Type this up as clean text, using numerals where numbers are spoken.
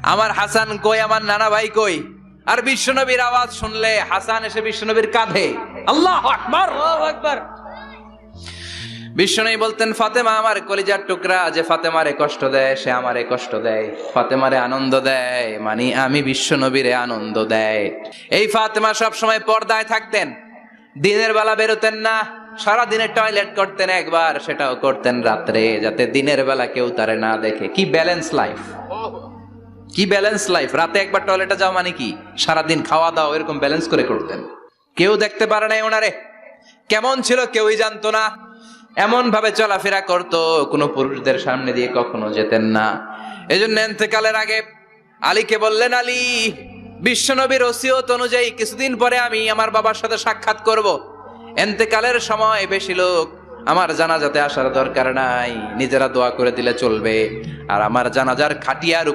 আমার হাসান কই, আমার নানা ভাই কই? আর বিশ্বনবীর আওয়াজ শুনলে হাসান এসে বিশ্বনবীর কাঁধে। আল্লাহু আকবার, আল্লাহু আকবার। বিশ্বনবী বলতেন, ফাতেমা আমার কলিজার টুকরা, যে ফাতেমারে কষ্ট দেয় সে আমারে কষ্ট দেয়, ফাতেমারে আনন্দ দেয় মানে আমি বিশ্বনবীরে আনন্দ দেয়। এই ফাতেমা সব সময় পর্দায় থাকতেন, দিনের বেলা বেরোতেন না, সারা দিনে টয়লেট করতেন একবার, সেটাও করতেন রাত্রে, যাতে দিনের বেলা কেউ তারে না দেখে। কি ব্যালেন্স লাইফ, কি ব্যালেন্স লাইফ! রাতে একবার টয়লেটে যাও মানে কি সারাদিন খাওয়া দাওয়া এরকম ব্যালেন্স করে করতেন। কেউ দেখতে পারে নাই ওনারে, কেমন ছিল কেউই জানতো না। এমন ভাবে চলাফেরা করতো, কোনো পুরুষদের সামনে দিয়ে কখনো যেতেন না। এজন্য ইন্তেকালের আগে আলীকে বললেন, আলী, বিশ্বনবীর ওসিয়ত অনুযায়ী কিছুদিন পরে আমি আমার বাবার সাথে সাক্ষাৎ করব। ইন্তেকালের সময় বেশি লোক আমার জানাজাতে আসার দরকার নাই, নিজেরা দোয়া করে দিলে চলবে। আর আমার জানাজার খাটিয়ার